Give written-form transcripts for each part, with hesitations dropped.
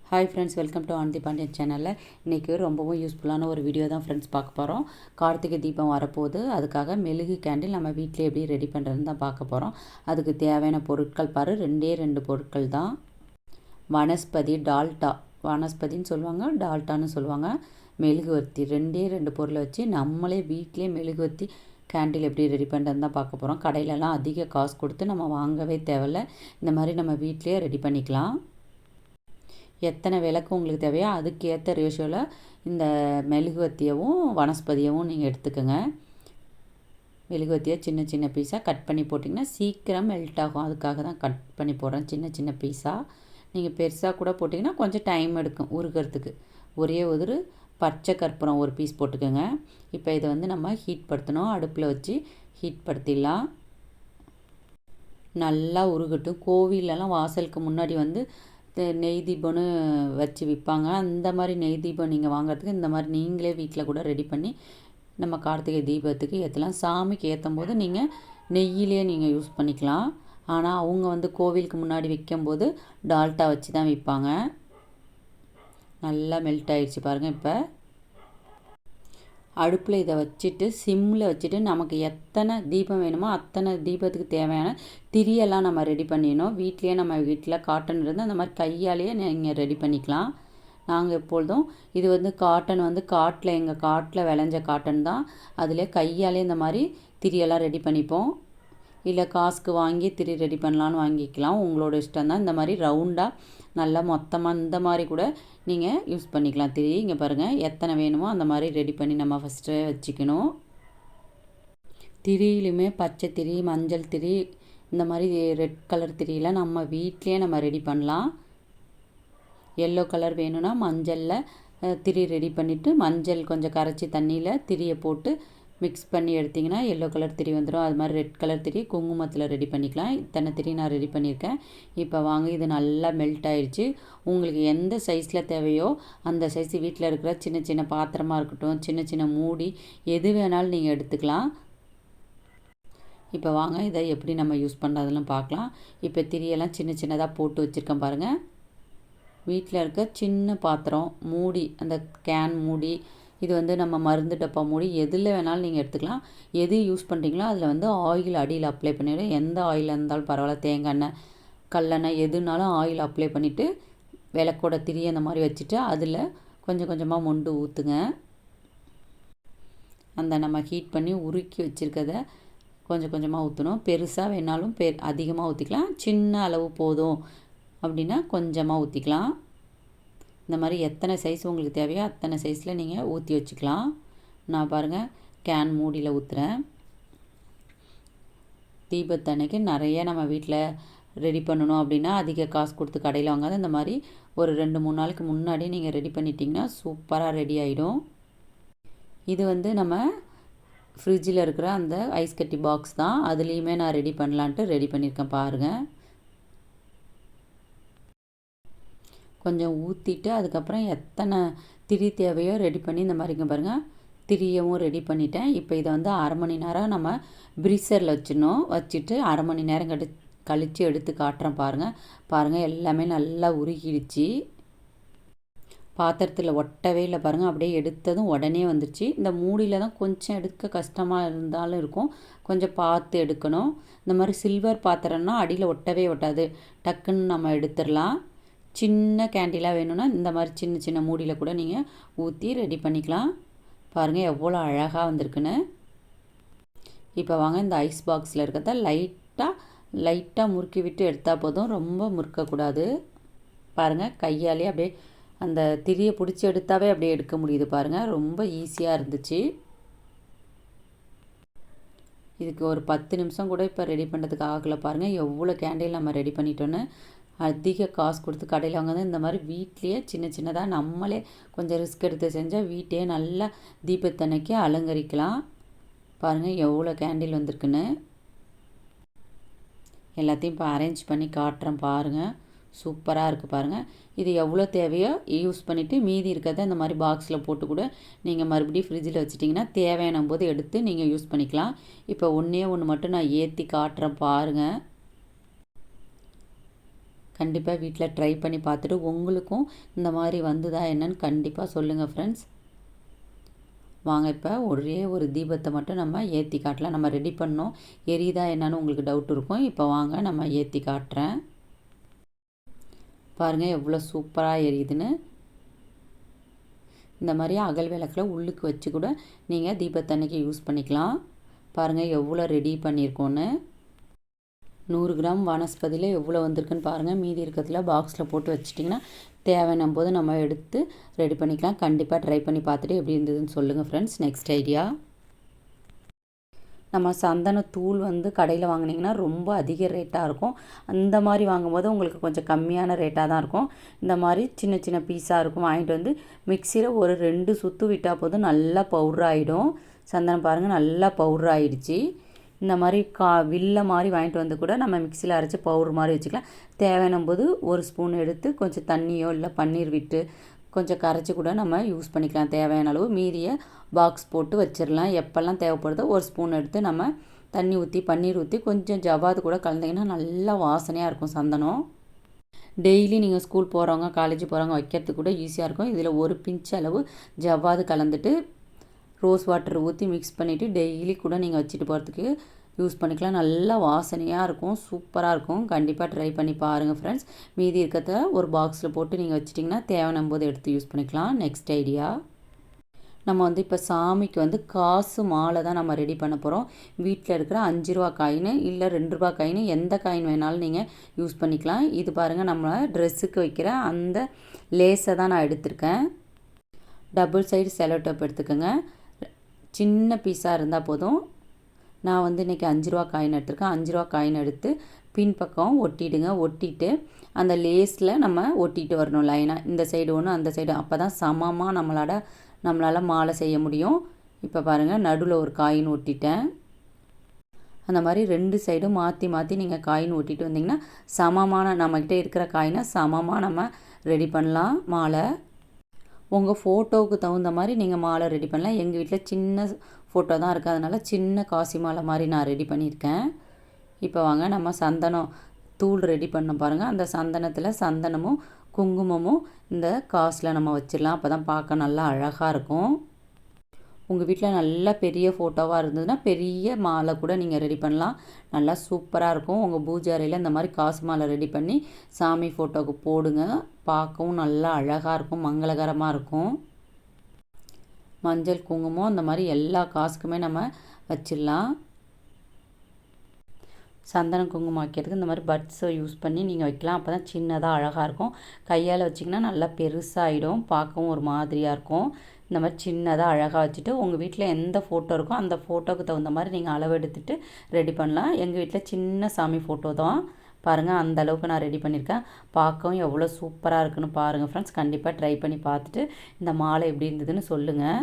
Hi friends, welcome to Anandhi Pandian சேனலில். இன்றைக்கி ரொம்பவும் யூஸ்ஃபுல்லான ஒரு வீடியோ தான் ஃப்ரெண்ட்ஸ் பார்க்க போகிறோம். கார்த்திகை தீபம் வரப்போகுது. அதுக்காக மெழுகு கேண்டில் நம்ம வீட்டிலே எப்படி ரெடி பண்ணுறதுன்னு தான் பார்க்க போகிறோம். அதுக்கு தேவையான பொருட்கள் பாரு, ரெண்டு பொருட்கள் தான். வனஸ்பதி, டால்டா, வனஸ்பதின்னு சொல்லுவாங்க, டால்டான்னு சொல்லுவாங்க. மெழுகுவர்த்தி, ரெண்டு பொருளை வச்சு நம்மளே வீட்டிலே மெழுகுவர்த்தி கேண்டில் எப்படி ரெடி பண்ணுறதுன்னு தான் பார்க்க போகிறோம். கடையிலலாம் அதிக காசு கொடுத்து நம்ம வாங்கவே தேவையில்ல. இந்த மாதிரி நம்ம வீட்டிலே ரெடி பண்ணிக்கலாம். எத்தனை விளக்கு உங்களுக்கு தேவையோ அதுக்கேற்ற ரேஷியோவில் இந்த மெழுகுவர்த்தியவும் வனஸ்பதியவும் நீங்கள் எடுத்துக்கோங்க. மெழுகுவர்த்தியை சின்ன சின்ன பீஸாக கட் பண்ணி போட்டிங்கன்னா சீக்கிரம் மெல்ட் ஆகும். அதுக்காக தான் கட் பண்ணி போடுறேன் சின்ன சின்ன பீஸாக. நீங்கள் பெருசாக கூட போட்டிங்கன்னா கொஞ்சம் டைம் எடுக்கும் உருகிறதுக்கு. ஒரே ஒரு பச்சை கற்பூரம் ஒரு பீஸ் போட்டுக்கோங்க. இப்போ இதை நம்ம ஹீட் படுத்தணும். அடுப்பில் வச்சு ஹீட் படுத்திடலாம். நல்லா உருகட்டும். கோவிலெலாம் வாசலுக்கு முன்னாடி நெய் தீபம்னு வச்சு விற்பாங்க. அந்த மாதிரி நெய் தீபம் நீங்கள் வாங்குறதுக்கு இந்த மாதிரி நீங்களே வீட்டில் கூட ரெடி பண்ணி நம்ம கார்த்திகை தீபத்துக்கு ஏற்றலாம். சாமிக்கு ஏற்றும் போது நீங்கள் நெய்யிலே நீங்கள் யூஸ் பண்ணிக்கலாம். ஆனால் அவங்க கோவிலுக்கு முன்னாடி விற்கும்போது டால்டா வச்சு தான் விற்பாங்க. நல்லா மெல்ட் ஆகிடுச்சு பாருங்கள். இப்போ அடுப்பில் இதை வச்சுட்டு சிம்மில் வச்சுட்டு நமக்கு எத்தனை தீபம் வேணுமோ அத்தனை தீபத்துக்கு தேவையான திரியெல்லாம் நம்ம ரெடி பண்ணிடணும். வீட்லேயே நம்ம வீட்டில் காட்டன் இருந்து அந்த மாதிரி கையாலேயே நீங்கள் ரெடி பண்ணிக்கலாம். நாங்கள் எப்பொழுதும் இது காட்டன் காட்டில் எங்கள் காட்டில் விளைஞ்ச காட்டன் தான். அதிலே கையாலே இந்த மாதிரி திரியெல்லாம் ரெடி பண்ணிப்போம். இல்லை காசுக்கு வாங்கி திரி ரெடி பண்ணலான்னு வாங்கிக்கலாம், உங்களோட இஷ்டம் தான். இந்த மாதிரி ரவுண்டாக நல்லா மொத்தமாக இந்த மாதிரி கூட நீங்கள் யூஸ் பண்ணிக்கலாம் திரி. இங்கே பாருங்கள், எத்தனை வேணுமோ அந்த மாதிரி ரெடி பண்ணி நம்ம ஃபஸ்ட்டு வச்சுக்கணும். திரியிலுமே பச்சை திரி, மஞ்சள் திரி, இந்த மாதிரி ரெட் கலர் திரியெலாம் நம்ம வீட்லேயே நம்ம ரெடி பண்ணலாம். எல்லோ கலர் வேணும்னா மஞ்சளில் திரி ரெடி பண்ணிவிட்டு மஞ்சள் கொஞ்சம் கரைச்சி தண்ணியில் திரியை போட்டு மிக்ஸ் பண்ணி எடுத்திங்கன்னா எல்லோ கலர் திரி வந்துடும். அது மாதிரி ரெட் கலர் திரி குங்குமத்தில் ரெடி பண்ணிக்கலாம். இத்தனை திரி நான் ரெடி பண்ணியிருக்கேன். இப்போ வாங்க, இது நல்லா மெல்ட் ஆகிடுச்சு. உங்களுக்கு எந்த சைஸில் தேவையோ அந்த சைஸ் வீட்டில் இருக்கிற சின்ன சின்ன பாத்திரமாக இருக்கட்டும், சின்ன சின்ன மூடி, எது வேணாலும் நீங்கள் எடுத்துக்கலாம். இப்போ வாங்க, இதை எப்படி நம்ம யூஸ் பண்ணுறதுலாம் பார்க்கலாம். இப்போ திரியெல்லாம் சின்ன சின்னதாக போட்டு வச்சுருக்கேன் பாருங்கள். வீட்டில் இருக்க சின்ன பாத்திரம் மூடி, அந்த கேன் மூடி, இது நம்ம மருந்து டப்பா மூடி, எதில் வேணாலும் நீங்கள் எடுத்துக்கலாம். எது யூஸ் பண்ணுறீங்களோ அதில் ஆயில் அடியில் அப்ளை பண்ணிவிடும். எந்த ஆயில் இருந்தாலும் பரவாயில்ல, தேங்காய் எண்ணெய், கல்லெண்ணெய், எதுனாலும் ஆயில் அப்ளை பண்ணிவிட்டு விளக்கோட திரி அந்த மாதிரி வச்சுட்டு அதில் கொஞ்சம் கொஞ்சமாக மொண்டு ஊற்றுங்க. அந்த நம்ம ஹீட் பண்ணி உருக்கி வச்சுருக்கத கொஞ்சம் கொஞ்சமாக ஊற்றணும். பெருசாக வேணாலும் அதிகமாக ஊற்றிக்கலாம். சின்ன அளவு போதும் அப்படின்னா கொஞ்சமாக ஊற்றிக்கலாம். இந்த மாதிரி எத்தனை சைஸ் உங்களுக்கு தேவையோ அத்தனை சைஸில் நீங்கள் ஊற்றி வச்சுக்கலாம். நான் பாருங்கள் கேன் மூடியில் ஊற்றுறேன். தீபத்தன்னைக்கு நிறைய நம்ம வீட்டில் ரெடி பண்ணணும் அப்படின்னா அதிக காசு கொடுத்து கடையில் வாங்காத இந்த மாதிரி ஒரு 2-3 நாளுக்கு முன்னாடி நீங்கள் ரெடி பண்ணிட்டீங்கன்னா சூப்பராக ரெடி ஆகிடும். இது நம்ம ஃப்ரிட்ஜில் இருக்கிற அந்த ஐஸ் கட்டி பாக்ஸ் தான். அதுலேயுமே நான் ரெடி பண்ணலான்ட்டு ரெடி பண்ணியிருக்கேன் பாருங்கள். கொஞ்சம் ஊற்றிட்டு அதுக்கப்புறம் எத்தனை திரி தேவையோ ரெடி பண்ணி இந்த மாதிரிங்க பாருங்கள், திரியவும் ரெடி பண்ணிட்டேன். இப்போ இதை 1/2 மணி நேரம் நம்ம ப்ரீசரில் வச்சுட்டு 1/2 மணி நேரம் கழித்து எடுத்து காட்டுறேன் பாருங்கள் எல்லாமே நல்லா உருகிடுச்சு. பாத்திரத்தில் ஒட்டவே இல்லை பாருங்கள். அப்படியே எடுத்ததும் உடனே வந்துடுச்சு. இந்த மூடியில் தான் கொஞ்சம் எடுக்க கஷ்டமாக இருந்தாலும் இருக்கும், கொஞ்சம் பார்த்து எடுக்கணும். இந்த மாதிரி சில்வர் பாத்திரம்னா அடியில் ஒட்டவே ஒட்டாது, டக்குன்னு நம்ம எடுத்துடலாம். சின்ன கேண்டிலாக வேணும்னா இந்த மாதிரி சின்ன சின்ன மூடியில் கூட நீங்கள் ஊற்றி ரெடி பண்ணிக்கலாம். பாருங்கள் எவ்வளோ அழகாக வந்திருக்குன்னு. இப்போ வாங்க, இந்த ஐஸ் பாக்ஸில் இருக்கிறத லைட்டாக முறுக்கி விட்டு எடுத்தால் போதும், ரொம்ப முறுக்கக்கூடாது. பாருங்கள் கையாலே அப்படியே அந்த திரியை பிடிச்சி எடுத்தாவே அப்படியே எடுக்க முடியுது பாருங்கள். ரொம்ப ஈஸியாக இருந்துச்சு. இதுக்கு ஒரு 10 நிமிஷம் கூட இப்போ ரெடி பண்ணுறதுக்கு ஆகலை. பாருங்கள் எவ்வளோ கேண்டில் நம்ம ரெடி பண்ணிட்டோன்னு. அதிக காசு கொடுத்து கடையில் வாங்க இந்த மாதிரி வீட்லேயே சின்ன சின்னதாக நம்மளே கொஞ்சம் ரிஸ்க் எடுத்து செஞ்சால் வீட்டையே நல்லா தீபத்தன்னைக்கு அலங்கரிக்கலாம். பாருங்கள் எவ்வளோ கேண்டில் வந்திருக்குன்னு. எல்லாத்தையும் இப்போ அரேஞ்ச் பண்ணி காட்டுறேன் பாருங்கள். சூப்பராக இருக்குது பாருங்கள். இது எவ்வளோ தேவையோ யூஸ் பண்ணிவிட்டு மீதி இருக்கிறத இந்த மாதிரி பாக்ஸில் போட்டு கூட நீங்கள் மறுபடியும் ஃப்ரிட்ஜில் வச்சிட்டிங்கன்னா தேவையான போது எடுத்து நீங்கள் யூஸ் பண்ணிக்கலாம். இப்போ ஒன்று மட்டும் நான் ஏற்றி காட்டுறேன் பாருங்கள். கண்டிப்பாக வீட்டில் ட்ரை பண்ணி பார்த்துட்டு உங்களுக்கும் இந்த மாதிரி வந்துதா என்னன்னு கண்டிப்பாக சொல்லுங்கள் ஃப்ரெண்ட்ஸ். வாங்க இப்போ ஒரே ஒரு தீபத்தை மட்டும் நம்ம ஏற்றி காட்டலாம். நம்ம ரெடி பண்ணோம், எரியுதா என்னன்னு உங்களுக்கு டவுட் இருக்கும். இப்போ வாங்க நம்ம ஏற்றி காட்டுறேன். பாருங்கள் எவ்வளோ சூப்பராக எரியுதுன்னு. இந்த மாதிரி அகல் விளக்கில் உள்ளுக்கு வச்சு கூட நீங்கள் தீபத்தன்னைக்கு யூஸ் பண்ணிக்கலாம். பாருங்கள் எவ்வளோ ரெடி பண்ணியிருக்கோன்னு. 100 கிராம் வனஸ்பதியில் எவ்வளோ வந்திருக்குன்னு பாருங்கள். மீதி இருக்கிறதுல பாக்ஸில் போட்டு வச்சிட்டிங்கன்னா தேவையான போது நம்ம எடுத்து ரெடி பண்ணிக்கலாம். கண்டிப்பாக ட்ரை பண்ணி பார்த்துட்டு எப்படி இருந்ததுன்னு சொல்லுங்கள் ஃப்ரெண்ட்ஸ். நெக்ஸ்ட் ஐடியா, நம்ம சந்தனத்தூள் கடையில் வாங்கினீங்கன்னா ரொம்ப அதிக ரேட்டாக இருக்கும். அந்த மாதிரி வாங்கும்போது உங்களுக்கு கொஞ்சம் கம்மியான ரேட்டாக தான் இருக்கும். இந்த மாதிரி சின்ன சின்ன பீஸாக இருக்கும். வாங்கிட்டு மிக்சியில் ஒரு 2 சுற்று விட்டால் போதும், நல்லா பவுடர் ஆகிடும். சந்தனம் பாருங்கள் நல்லா பவுடர் ஆகிடுச்சு. இந்த மாதிரி வில்ல மாதிரி வாங்கிட்டு கூட நம்ம மிக்சியில் அரைச்சி பவுடர் மாதிரி வச்சுக்கலாம். தேவையான போது ஒரு ஸ்பூன் எடுத்து கொஞ்சம் தண்ணியோ இல்லை பன்னீர் விட்டு கொஞ்சம் கரைச்சி கூட நம்ம யூஸ் பண்ணிக்கலாம். தேவையான அளவு மீதியை பாக்ஸ் போட்டு வச்சிடலாம். எப்போல்லாம் தேவைப்படுதோ ஒரு ஸ்பூன் எடுத்து நம்ம தண்ணி ஊற்றி பன்னீர் ஊற்றி கொஞ்சம் ஜவ்வாது கூட கலந்திங்கன்னா நல்லா வாசனையாக இருக்கும் சந்தனம். டெய்லி நீங்கள் ஸ்கூல் போகிறவங்க காலேஜ் போகிறவங்க வைக்கிறதுக்கு கூட ஈஸியாக இருக்கும். இதில் ஒரு பிஞ்ச் அளவு ஜவ்வாது கலந்துட்டு ரோஸ் வாட்டர் ஊற்றி மிக்ஸ் பண்ணிவிட்டு டெய்லி கூட நீங்கள் வச்சுட்டு போகிறதுக்கு யூஸ் பண்ணிக்கலாம். நல்லா வாசனையாக இருக்கும், சூப்பராக இருக்கும். கண்டிப்பாக ட்ரை பண்ணி பாருங்கள் ஃப்ரெண்ட்ஸ். மீதி இருக்கிறத ஒரு பாக்ஸில் போட்டு நீங்கள் வச்சிட்டிங்கன்னா தேவையான போது எடுத்து யூஸ் பண்ணிக்கலாம். நெக்ஸ்ட் ஐடியா, நம்ம இப்போ சாமிக்கு காசு மாலை தான் நம்ம ரெடி பண்ண போகிறோம். வீட்டில் இருக்கிற 5 ரூபா காயின் இல்லை 2 ரூபா காயின் எந்த காயின் வேணாலும் நீங்கள் யூஸ் பண்ணிக்கலாம். இது பாருங்கள் நம்ம ட்ரெஸ்ஸுக்கு வைக்கிற அந்த லேஸை தான் நான் எடுத்திருக்கேன். டபுள் சைடு செலோ டேப் எடுத்துக்கோங்க. சின்ன பீஸாக இருந்தால் போதும். நான் இன்றைக்கி 5 ரூபா காயின் எடுத்திருக்கேன். 5 ரூபா காயின் எடுத்து பின்பக்கம் ஒட்டிடுங்க. ஒட்டிட்டு அந்த லேஸில் நம்ம ஒட்டிட்டு வரணும் லைனாக. இந்த சைடு ஒன்று அந்த சைடு, அப்போ தான் சமமாக நம்மளால் மாலை செய்ய முடியும். இப்போ பாருங்கள் நடுவில் ஒரு காயின் ஒட்டிட்டேன். அந்த மாதிரி 2 சைடும் மாற்றி மாற்றி நீங்கள் காயின் ஒட்டிட்டு வந்தீங்கன்னா சமமான நம்மக்கிட்ட இருக்கிற காயினை சமமாக நம்ம ரெடி பண்ணலாம் மாலை. உங்கள் ஃபோட்டோவுக்கு தகுந்த மாதிரி நீங்கள் மாலை ரெடி பண்ணலாம். எங்கள் வீட்டில் சின்ன ஃபோட்டோ தான் இருக்குது, அதனால் சின்ன காசி மாலை மாதிரி நான் ரெடி பண்ணியிருக்கேன். இப்போ வாங்க நம்ம சந்தனம் தூள் ரெடி பண்ண பாருங்கள். அந்த சந்தனத்தில் சந்தனமும் குங்குமமும் இந்த காசில் நம்ம வச்சிடலாம். அப்போ தான் பார்க்க நல்லா அழகாக இருக்கும். உங்கள் வீட்டில் நல்ல பெரிய ஃபோட்டோவாக இருந்ததுன்னா பெரிய மாலை கூட நீங்கள் ரெடி பண்ணலாம். நல்லா சூப்பராக இருக்கும். உங்கள் பூஜை அறையில் இந்த மாதிரி காசு மாலை ரெடி பண்ணி சாமி ஃபோட்டோவுக்கு போடுங்க. பார்க்கவும் நல்லா அழகாக இருக்கும், மங்களகரமாக இருக்கும். மஞ்சள் குங்குமம் அந்த மாதிரி எல்லா காசுக்குமே நம்ம வச்சிடலாம். சந்தனம் குங்குமம் வைக்கிறதுக்கு இந்த மாதிரி பட்ஸை யூஸ் பண்ணி நீங்கள் வைக்கலாம். அப்போ தான் சின்னதாக அழகாக இருக்கும். கையால் வச்சிங்கன்னா நல்லா பெருசாகிடும், பார்க்கவும் ஒரு மாதிரியாக இருக்கும். இந்த மாதிரி சின்னதாக அழகாக வச்சுட்டு உங்கள் வீட்டில் எந்த ஃபோட்டோ இருக்கோ அந்த ஃபோட்டோவுக்கு தகுந்த மாதிரி நீங்கள் அளவு எடுத்துகிட்டு ரெடி பண்ணலாம். எங்கள் வீட்டில் சின்ன சாமி ஃபோட்டோ தான் பாருங்கள், அந்த அளவுக்கு நான் ரெடி பண்ணியிருக்கேன். பார்க்கவும் எவ்வளோ சூப்பராக இருக்குன்னு பாருங்கள் ஃப்ரெண்ட்ஸ். கண்டிப்பாக ட்ரை பண்ணி பார்த்துட்டு இந்த மாலை எப்படி இருந்ததுன்னு சொல்லுங்கள்.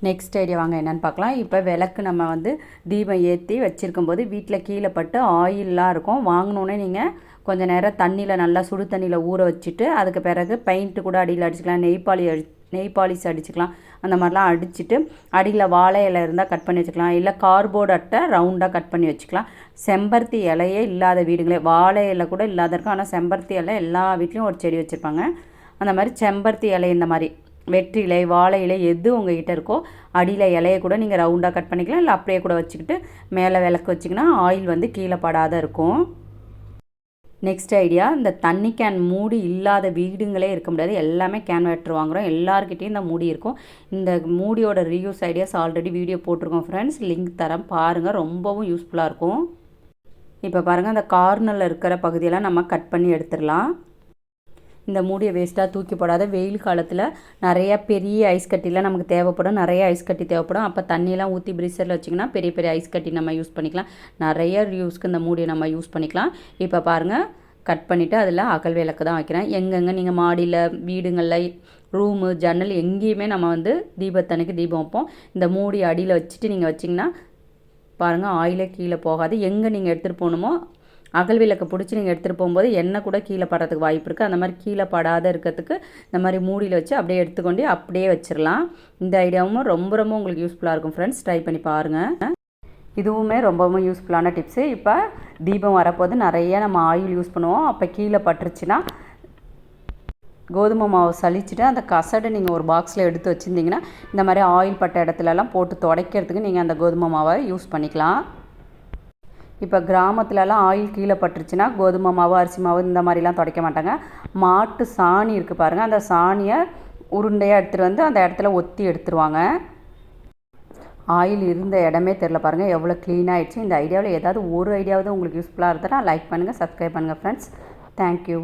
நெக்ஸ்ட் ஐடியா வாங்க என்னென்னு பார்க்கலாம். இப்போ விளக்கு நம்ம தீபம் ஏற்றி வச்சுருக்கும்போது வீட்டில் கீழே பட்டு ஆயிலெலாம் இருக்கும். வாங்கினோன்னே நீங்கள் கொஞ்சம் நேரம் தண்ணியில் நல்லா சுடு தண்ணியில் ஊற வச்சுட்டு அதுக்கு பிறகு பெயிண்ட்டு கூட அடியில் அடிச்சுக்கலாம், நெய் பாலிஷ் அடிச்சுக்கலாம். அந்த மாதிரிலாம் அடிச்சுட்டு அடியில் வாழை இலை இருந்தால் கட் பண்ணி வச்சுக்கலாம், இல்லை கார்போர்டு அட்டை ரவுண்டாக கட் பண்ணி வச்சுக்கலாம். செம்பருத்தி இலையே இல்லாத வீடுங்களே, வாழை இலை கூட இல்லாத இருக்கும், ஆனால் செம்பருத்தி இலை எல்லா வீட்லேயும் ஒரு செடி வச்சுருப்பாங்க. அந்த மாதிரி செம்பருத்தி இலை இந்த மாதிரி வெற்றிலை வாழை இலை எது உங்கள்கிட்ட இருக்கோ அடியில் இலையை கூட நீங்கள் ரவுண்டாக கட் பண்ணிக்கலாம், இல்லை அப்படியே கூட வச்சுக்கிட்டு மேலே விளக்கு வச்சிங்கன்னா ஆயில் கீழே படாத இருக்கும். நெக்ஸ்ட் ஐடியா, இந்த தண்ணி கேன் மூடி இல்லாத வீடுங்களே இருக்க முடியாது. எல்லாமே கேன் வாட்டர் வாங்குகிறோம், எல்லாருக்கிட்டையும் இந்த மூடி இருக்கும். இந்த மூடியோட ரீயூஸ் ஐடியாஸ் ஆல்ரெடி வீடியோ போட்டிருக்கோம் ஃப்ரெண்ட்ஸ், லிங்க் தரேன் பாருங்கள், ரொம்பவும் யூஸ்ஃபுல்லாக இருக்கும். இப்போ பாருங்கள், அந்த கார்னரில் இருக்கிற பகுதியெல்லாம் நம்ம கட் பண்ணி எடுத்துடலாம். இந்த மூடியை வேஸ்ட்டாக தூக்கி போடாத. வெயில் காலத்தில் நிறையா பெரிய ஐஸ் கட்டிலாம் நமக்கு தேவைப்படும், நிறைய ஐஸ் கட்டி தேவைப்படும். அப்போ தண்ணியெலாம் ஊற்றி ப்ரீசரில் வச்சிங்கன்னா பெரிய பெரிய ஐஸ் கட்டி நம்ம யூஸ் பண்ணிக்கலாம். நிறைய யூஸ்க்கு இந்த மூடியை நம்ம யூஸ் பண்ணிக்கலாம். இப்போ பாருங்கள், கட் பண்ணிவிட்டு அதில் அகல் விளக்கு தான் வைக்கிறேன். எங்கெங்கே நீங்கள் மாடியில் வீடுங்களில் ரூமு ஜன்னல் எங்கேயுமே நம்ம தீபத்தன்னைக்கு தீபம் வைப்போம். இந்த மூடி அடியில் வச்சுட்டு நீங்கள் வச்சிங்கன்னா பாருங்கள் ஆயிலே கீழே போகாது. எங்கே நீங்கள் எடுத்துகிட்டு போகணுமோ அகல் விளக்கு பிடிச்சி நீங்கள் எடுத்துகிட்டு போகும்போது எண்ணெய் கூட கீழே படுறதுக்கு வாய்ப்பு இருக்குது. அந்த மாதிரி கீழே படாத இருக்கிறதுக்கு இந்த மாதிரி மூடியில் வச்சு அப்படியே எடுத்துக்கொண்டு அப்படியே வச்சிடலாம். இந்த ஐடியாவும் ரொம்ப ரொம்ப உங்களுக்கு யூஸ்ஃபுல்லாக இருக்கும் ஃப்ரெண்ட்ஸ், ட்ரை பண்ணி பாருங்கள். இதுவுமே ரொம்பவும் யூஸ்ஃபுல்லான டிப்ஸு. இப்போ தீபம் வரப்போது நிறைய நம்ம ஆயில் யூஸ் பண்ணுவோம். அப்போ கீழே பட்டுருச்சுன்னா கோதுமை மாவு சலிச்சுட்டு அந்த கசடை நீங்கள் ஒரு பாக்ஸில் எடுத்து வச்சுருந்தீங்கன்னா இந்த மாதிரி ஆயில் பட்ட இடத்துலலாம் போட்டு துடைக்கிறதுக்கு நீங்கள் அந்த கோதுமை மாவை யூஸ் பண்ணிக்கலாம். இப்போ கிராமத்துலலாம் ஆயில் கீழே பட்டுருச்சுன்னா கோதுமை மாவு அரிசி மாவு இந்த மாதிரிலாம் துடைக்க மாட்டாங்க. மாட்டு சாணி இருக்குது பாருங்கள், அந்த சாணியை உருண்டையாக எடுத்துகிட்டு வந்து அந்த இடத்துல ஒத்தி எடுத்துருவாங்க. ஆயில் இருந்த இடமே தெரில பாருங்கள், எவ்வளோ க்ளீனாகிடுச்சு. இந்த ஐடியாவில் ஏதாவது ஒரு ஐடியாவது உங்களுக்கு யூஸ்ஃபுல்லாக இருந்ததுன்னா லைக் பண்ணுங்கள், சப்ஸ்கிரைப் பண்ணுங்கள் ஃப்ரெண்ட்ஸ். தேங்க்யூ.